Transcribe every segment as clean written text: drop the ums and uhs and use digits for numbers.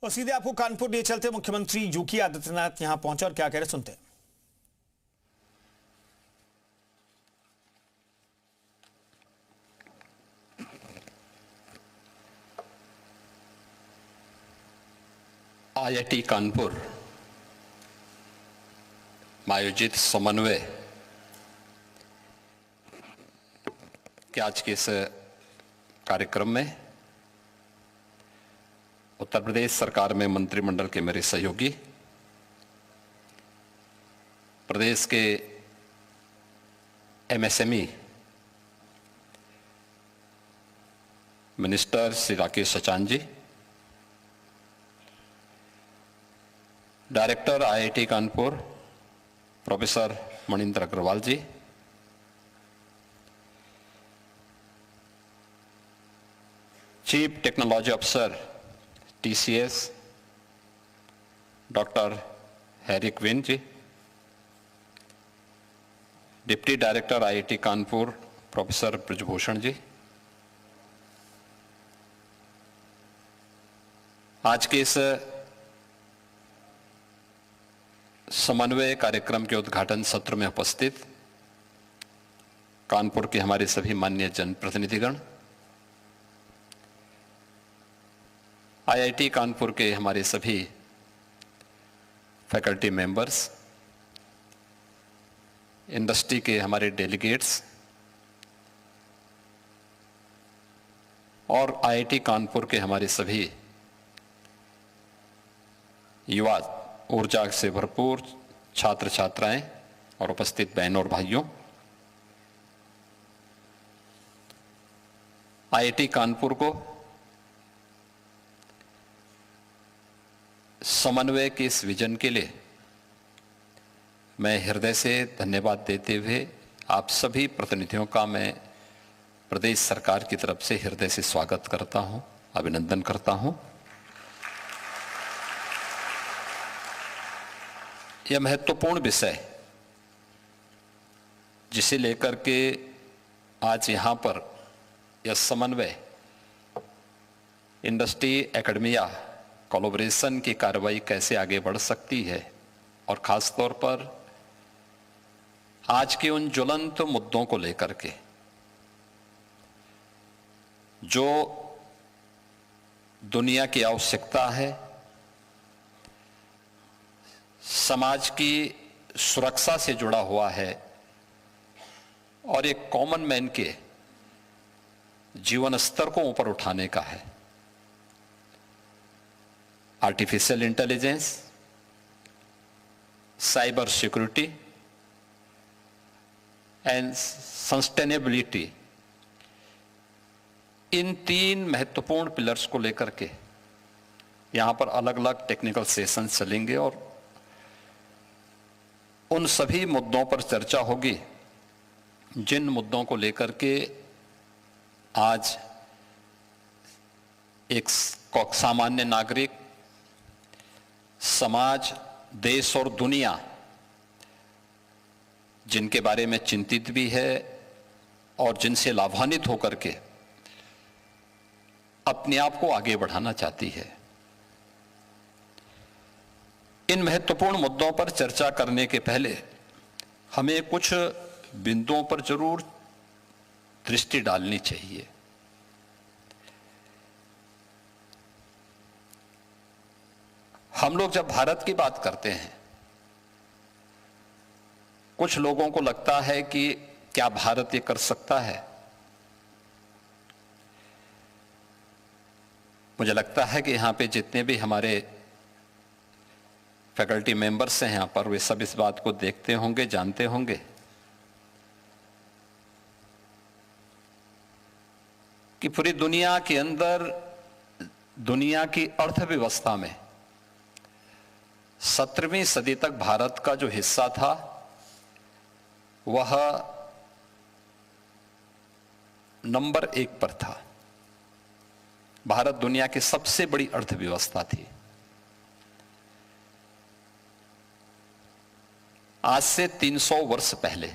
और सीधे आपको कानपुर ले चलते, मुख्यमंत्री योगी आदित्यनाथ यहां पहुंचे और क्या कह रहे सुनते हैं। आईआईटी कानपुर में आयोजित समन्वय के आज के इस कार्यक्रम में उत्तर प्रदेश सरकार में मंत्रिमंडल के मेरे सहयोगी, प्रदेश के MSME minister Shri Rakesh Sachan ji, director IIT Kanpur professor Manindra Agrawal ji, chief technology officer TCS doctor Harry Quinn ji, deputy director IIT Kanpur professor Brajbhushan ji, आज के इस समन्वय कार्यक्रम के उद्घाटन सत्र में उपस्थित कानपुर के हमारे सभी माननीय जनप्रतिनिधिगण, आईआईटी कानपुर के हमारे सभी फैकल्टी मेंबर्स, इंडस्ट्री के हमारे डेलीगेट्स और आईआईटी कानपुर के हमारे सभी युवा, ऊर्जा से भरपूर छात्र छात्राएं और उपस्थित बहनों और भाइयों, आईआईटी कानपुर को समन्वय के इस विजन के लिए मैं हृदय से धन्यवाद देते हुए आप सभी प्रतिनिधियों का मैं प्रदेश सरकार की तरफ से हृदय से स्वागत करता हूं, अभिनंदन करता हूं। यह महत्वपूर्ण विषय जिसे लेकर के आज यहां पर यह समन्वय इंडस्ट्री एकेडमिया कोलैबोरेशन की कार्रवाई कैसे आगे बढ़ सकती है और खास तौर पर आज के उन ज्वलंत मुद्दों को लेकर के जो दुनिया की आवश्यकता है, समाज की सुरक्षा से जुड़ा हुआ है और एक कॉमन मैन के जीवन स्तर को ऊपर उठाने का है। Artificial intelligence, cyber security and sustainability, इन तीन महत्वपूर्ण पिलर्स को लेकर के यहां पर अलग अलग टेक्निकल सेशंस चलेंगे और उन सभी मुद्दों पर चर्चा होगी जिन मुद्दों को लेकर के आज एक सामान्य नागरिक, समाज, देश और दुनिया जिनके बारे में चिंतित भी है और जिनसे लाभान्वित होकर के अपने आप को आगे बढ़ाना चाहती है। इन महत्वपूर्ण मुद्दों पर चर्चा करने के पहले हमें कुछ बिंदुओं पर जरूर दृष्टि डालनी चाहिए। हम लोग जब भारत की बात करते हैं, कुछ लोगों को लगता है कि क्या भारत ये कर सकता है। मुझे लगता है कि यहां पे जितने भी हमारे फैकल्टी मेंबर्स हैं यहां पर, वे सब इस बात को देखते होंगे, जानते होंगे कि पूरी दुनिया के अंदर, दुनिया की अर्थव्यवस्था में 17वीं सदी तक भारत का जो हिस्सा था वह नंबर 1 पर था। भारत दुनिया की सबसे बड़ी अर्थव्यवस्था थी। आज से 300 वर्ष पहले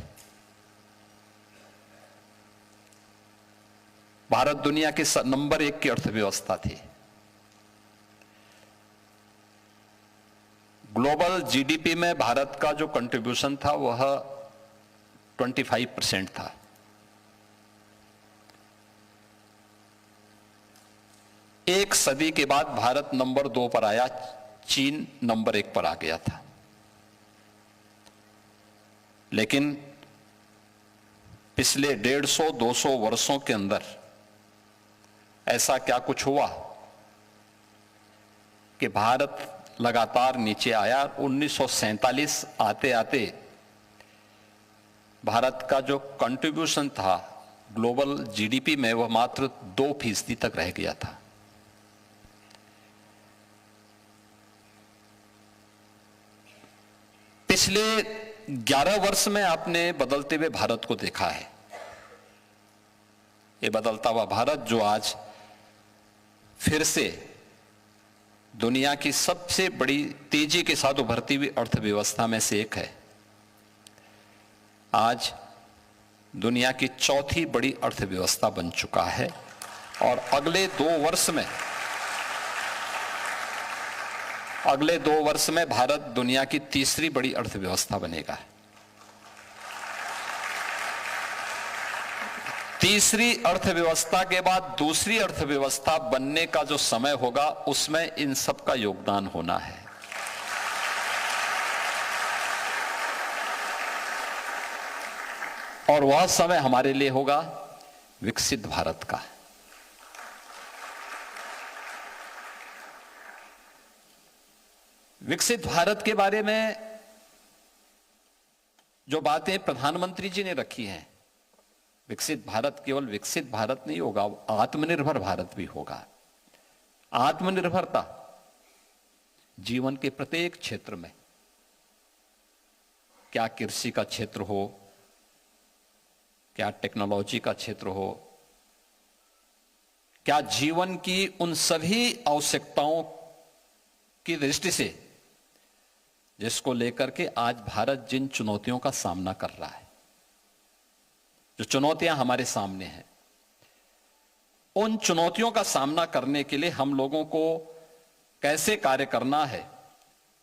भारत दुनिया की नंबर 1 की अर्थव्यवस्था थी। ग्लोबल जीडीपी में भारत का जो कंट्रीब्यूशन था वह 25% था। एक सदी के बाद भारत नंबर 2 पर आया, चीन नंबर 1 पर आ गया था। लेकिन पिछले 150-200 वर्षों के अंदर ऐसा क्या कुछ हुआ कि भारत लगातार नीचे आया। 1947 आते आते भारत का जो कंट्रीब्यूशन था ग्लोबल जीडीपी में वह मात्र 2% तक रह गया था। पिछले 11 वर्ष में आपने बदलते हुए भारत को देखा है। ये बदलता हुआ भारत जो आज फिर से दुनिया की सबसे बड़ी तेजी के साथ उभरती हुई अर्थव्यवस्था में से एक है, आज दुनिया की चौथी बड़ी अर्थव्यवस्था बन चुका है और अगले 2 वर्ष में भारत दुनिया की तीसरी बड़ी अर्थव्यवस्था बनेगा। तीसरी अर्थव्यवस्था के बाद दूसरी अर्थव्यवस्था बनने का जो समय होगा उसमें इन सब का योगदान होना है। और वह समय हमारे लिए होगा विकसित भारत का। विकसित भारत के बारे में जो बातें प्रधानमंत्री जी ने रखी हैं, विकसित भारत केवल विकसित भारत नहीं होगा, आत्मनिर्भर भारत भी होगा। आत्मनिर्भरता जीवन के प्रत्येक क्षेत्र में, क्या कृषि का क्षेत्र हो, क्या टेक्नोलॉजी का क्षेत्र हो, क्या जीवन की उन सभी आवश्यकताओं की दृष्टि से जिसको लेकर के आज भारत जिन चुनौतियों का सामना कर रहा है, जो चुनौतियां हमारे सामने हैं, उन चुनौतियों का सामना करने के लिए हम लोगों को कैसे कार्य करना है,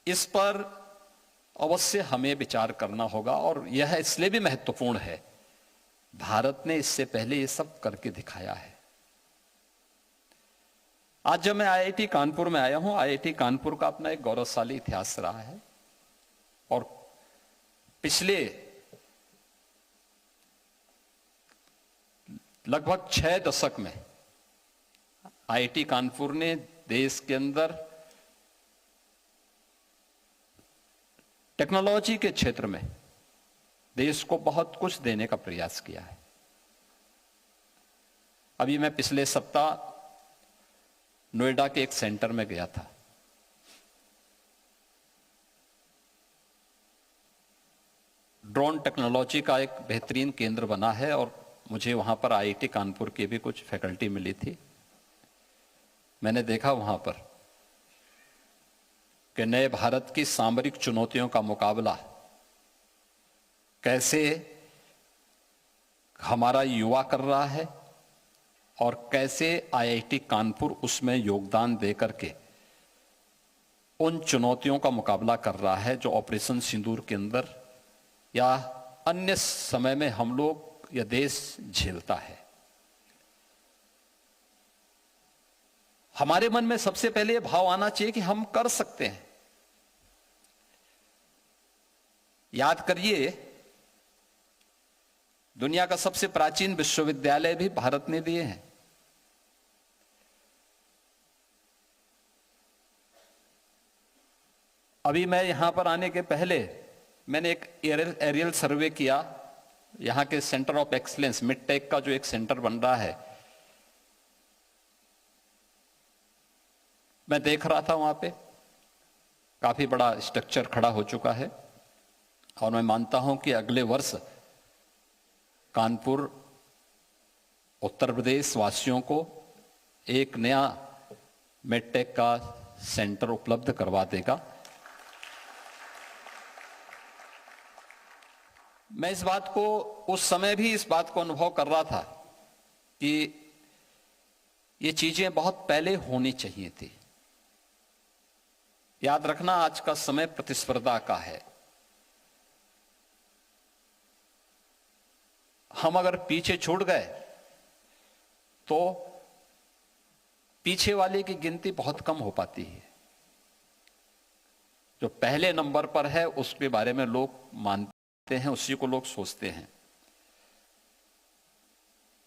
इस पर अवश्य हमें विचार करना होगा। और यह इसलिए भी महत्वपूर्ण है, भारत ने इससे पहले ये सब करके दिखाया है। आज जब मैं आईआईटी कानपुर में आया हूं, आईआईटी कानपुर का अपना एक गौरवशाली इतिहास रहा है और पिछले लगभग 6 दशक में आईआईटी कानपुर ने देश के अंदर टेक्नोलॉजी के क्षेत्र में देश को बहुत कुछ देने का प्रयास किया है। अभी मैं पिछले सप्ताह नोएडा के एक सेंटर में गया था। ड्रोन टेक्नोलॉजी का एक बेहतरीन केंद्र बना है और मुझे वहां पर आईआईटी कानपुर की भी कुछ फैकल्टी मिली थी। मैंने देखा वहां पर कि नए भारत की सामरिक चुनौतियों का मुकाबला कैसे हमारा युवा कर रहा है और कैसे आईआईटी कानपुर उसमें योगदान दे करके उन चुनौतियों का मुकाबला कर रहा है जो ऑपरेशन सिंदूर के अंदर या अन्य समय में हम लोग या देश झेलता है। हमारे मन में सबसे पहले यह भाव आना चाहिए कि हम कर सकते हैं। याद करिए, दुनिया का सबसे प्राचीन विश्वविद्यालय भी भारत ने दिए हैं। अभी मैं यहां पर आने के पहले मैंने एक एरियल सर्वे किया। यहां के सेंटर ऑफ एक्सीलेंस मिडटेक का जो एक सेंटर बन रहा है, मैं देख रहा था वहां पे काफी बड़ा स्ट्रक्चर खड़ा हो चुका है और मैं मानता हूं कि अगले वर्ष कानपुर उत्तर प्रदेश वासियों को एक नया मिडटेक का सेंटर उपलब्ध करवा देगा। मैं इस बात को उस समय भी इस बात को अनुभव कर रहा था कि ये चीजें बहुत पहले होनी चाहिए थी। याद रखना, आज का समय प्रतिस्पर्धा का है। हम अगर पीछे छूट गए तो पीछे वाले की गिनती बहुत कम हो पाती है। जो पहले नंबर पर है उसके बारे में लोग मानते हैं, उसी को लोग सोचते हैं।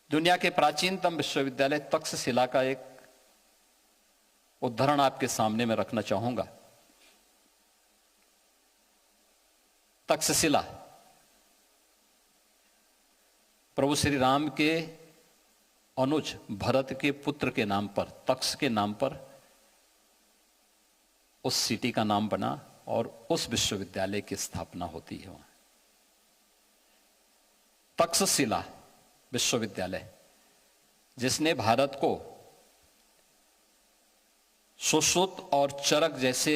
दुनिया के प्राचीनतम विश्वविद्यालय तक्षशिला का एक उदाहरण आपके सामने में रखना चाहूंगा। तक्षशिला प्रभु श्री राम के अनुज भरत के पुत्र के नाम पर, तक्ष के नाम पर उस सिटी का नाम बना और उस विश्वविद्यालय की स्थापना होती है वहां। तक्षशिला विश्वविद्यालय, जिसने भारत को सुश्रुत और चरक जैसे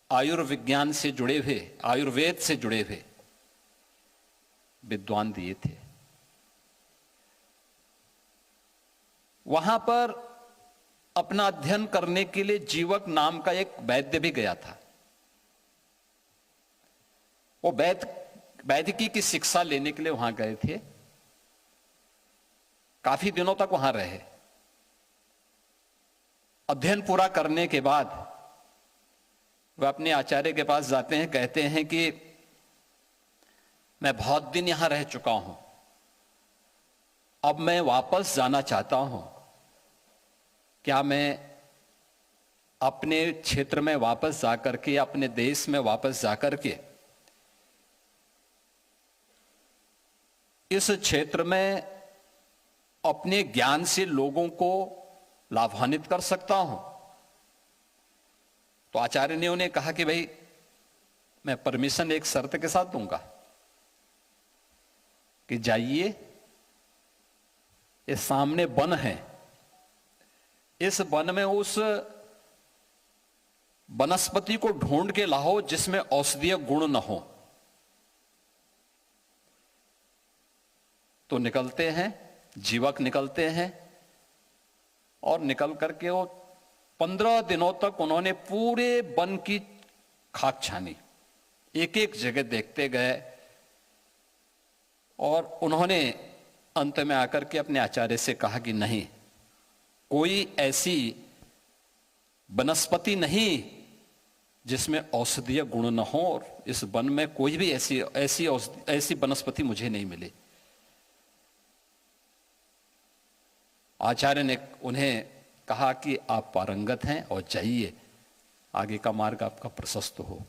आयुर्विज्ञान से जुड़े हुए, आयुर्वेद से जुड़े हुए विद्वान दिए थे। वहां पर अपना अध्ययन करने के लिए जीवक नाम का एक वैद्य भी गया था। वो वैदिकी की शिक्षा लेने के लिए वहां गए थे। काफी दिनों तक वहां रहे। अध्ययन पूरा करने के बाद वह अपने आचार्य के पास जाते हैं, कहते हैं कि मैं बहुत दिन यहां रह चुका हूं, अब मैं वापस जाना चाहता हूं। क्या मैं अपने क्षेत्र में वापस जाकर के, अपने देश में वापस जाकर के इस क्षेत्र में अपने ज्ञान से लोगों को लाभान्वित कर सकता हूं? तो आचार्य ने उन्हें कहा कि भाई मैं परमिशन एक शर्त के साथ दूंगा कि जाइए, ये सामने वन है, इस वन में उस वनस्पति को ढूंढ के लाओ जिसमें औषधीय गुण न हो। तो निकलते हैं, जीवक निकलते हैं और निकल करके वो 15 दिनों तक उन्होंने पूरे वन की खाक छानी, एक एक जगह देखते गए और उन्होंने अंत में आकर के अपने आचार्य से कहा कि नहीं, कोई ऐसी वनस्पति नहीं जिसमें औषधीय गुण न हो, और इस वन में कोई भी ऐसी वनस्पति मुझे नहीं मिली। आचार्य ने उन्हें कहा कि आप पारंगत हैं और जाइए, आगे का मार्ग आपका प्रशस्त हो।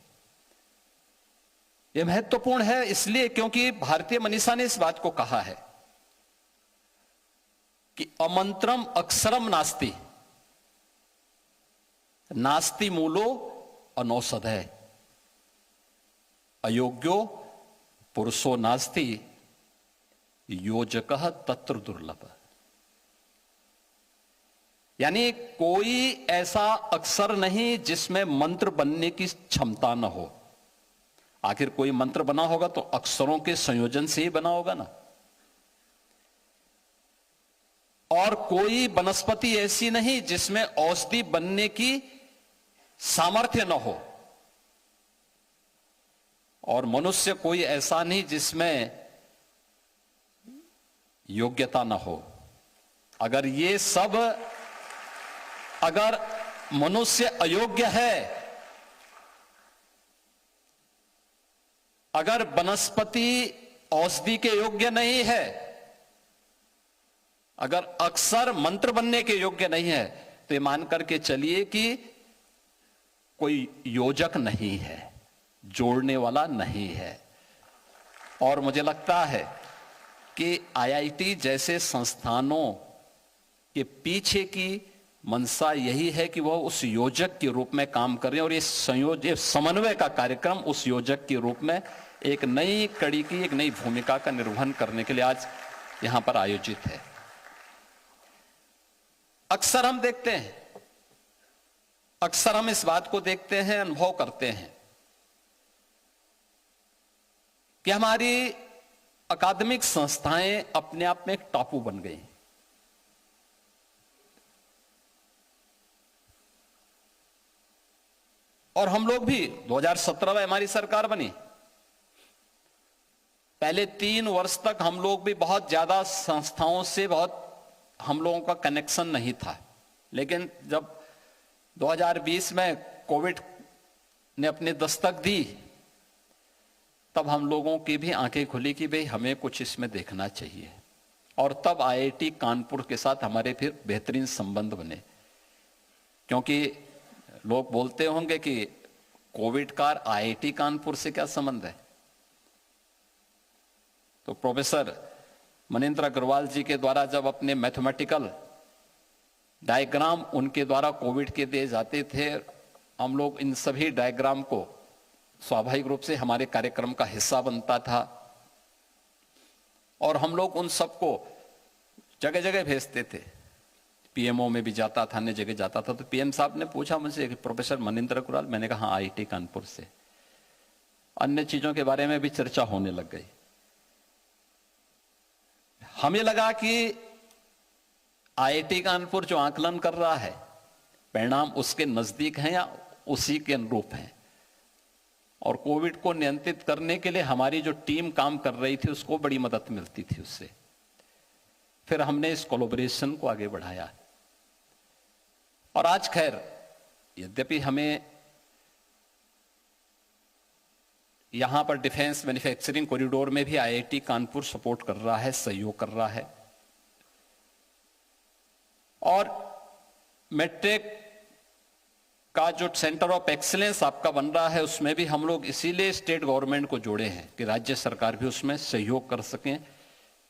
यह महत्वपूर्ण है इसलिए क्योंकि भारतीय मनीषा ने इस बात को कहा है कि अमंत्रम अक्षरम नास्ति, नास्ति मूलो अनौषधय, अयोग्यो पुरुषो नास्ति, योजकः तत्र दुर्लभ। यानी कोई ऐसा अक्षर नहीं जिसमें मंत्र बनने की क्षमता न हो। आखिर कोई मंत्र बना होगा तो अक्षरों के संयोजन से ही बना होगा ना। और कोई वनस्पति ऐसी नहीं जिसमें औषधि बनने की सामर्थ्य न हो, और मनुष्य कोई ऐसा नहीं जिसमें योग्यता न हो। अगर मनुष्य अयोग्य है, अगर वनस्पति औषधि के योग्य नहीं है, अगर अक्षर मंत्र बनने के योग्य नहीं है, तो ये मान करके चलिए कि कोई योजक नहीं है, जोड़ने वाला नहीं है। और मुझे लगता है कि आईआईटी जैसे संस्थानों के पीछे की मंशा यही है कि वह उस योजक के रूप में काम कर रहे हैं, और ये समन्वय का कार्यक्रम उस योजक के रूप में एक नई कड़ी की, एक नई भूमिका का निर्वहन करने के लिए आज यहां पर आयोजित है। अक्सर हम देखते हैं, अक्सर हम इस बात को देखते हैं, अनुभव करते हैं कि हमारी अकादमिक संस्थाएं अपने आप में एक टापू बन गई। और हम लोग भी 2017 में हमारी सरकार बनी, पहले 3 वर्ष तक हम लोग भी बहुत ज्यादा संस्थाओं से बहुत हम लोगों का कनेक्शन नहीं था। लेकिन जब 2020 में कोविड ने अपनी दस्तक दी, तब हम लोगों की भी आंखें खुली कि भाई हमें कुछ इसमें देखना चाहिए, और तब आईआईटी कानपुर के साथ हमारे फिर बेहतरीन संबंध बने। क्योंकि लोग बोलते होंगे कि कोविड का आईआईटी कानपुर से क्या संबंध है, तो प्रोफेसर मनिंद्र अग्रवाल जी के द्वारा जब अपने मैथमेटिकल डायग्राम उनके द्वारा कोविड के दिए जाते थे, हम लोग इन सभी डायग्राम को स्वाभाविक रूप से हमारे कार्यक्रम का हिस्सा बनता था, और हम लोग उन सबको जगह जगह भेजते थे। पीएमओ में भी जाता था, अन्य जगह जाता था। तो पीएम साहब ने पूछा मुझसे कि प्रोफेसर मनिंद्र अग्रवाल, मैंने कहा आईआईटी कानपुर से। अन्य चीजों के बारे में भी चर्चा होने लग गई। हमें लगा कि आईआईटी कानपुर जो आकलन कर रहा है, परिणाम उसके नजदीक हैं या उसी के अनुरूप हैं, और कोविड को नियंत्रित करने के लिए हमारी जो टीम काम कर रही थी उसको बड़ी मदद मिलती थी उससे। फिर हमने इस कोलैबोरेशन को आगे बढ़ाया, और आज खैर यद्यपि हमें यहां पर डिफेंस मैन्युफैक्चरिंग कॉरिडोर में भी आईआईटी कानपुर सपोर्ट कर रहा है, सहयोग कर रहा है, और मेट्रिक का जो सेंटर ऑफ एक्सीलेंस आपका बन रहा है उसमें भी हम लोग इसीलिए स्टेट गवर्नमेंट को जोड़े हैं कि राज्य सरकार भी उसमें सहयोग कर सकें,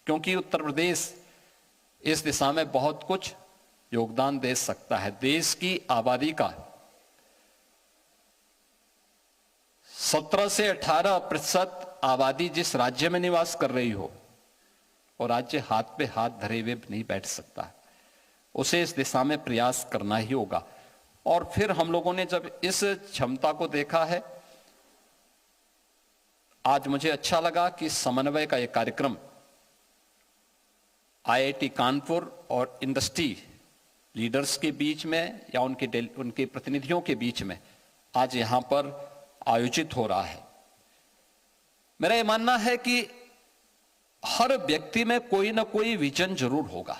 क्योंकि उत्तर प्रदेश इस दिशा में बहुत कुछ योगदान दे सकता है। देश की आबादी का 17 से 18% आबादी जिस राज्य में निवास कर रही हो, और राज्य हाथ पे हाथ धरे हुए नहीं बैठ सकता, उसे इस दिशा में प्रयास करना ही होगा। और फिर हम लोगों ने जब इस क्षमता को देखा है, आज मुझे अच्छा लगा कि समन्वय का यह कार्यक्रम आईआईटी कानपुर और इंडस्ट्री लीडर्स के बीच में या उनके प्रतिनिधियों के बीच में आज यहां पर आयोजित हो रहा है। मेरा यह मानना है कि हर व्यक्ति में कोई ना कोई विजन जरूर होगा,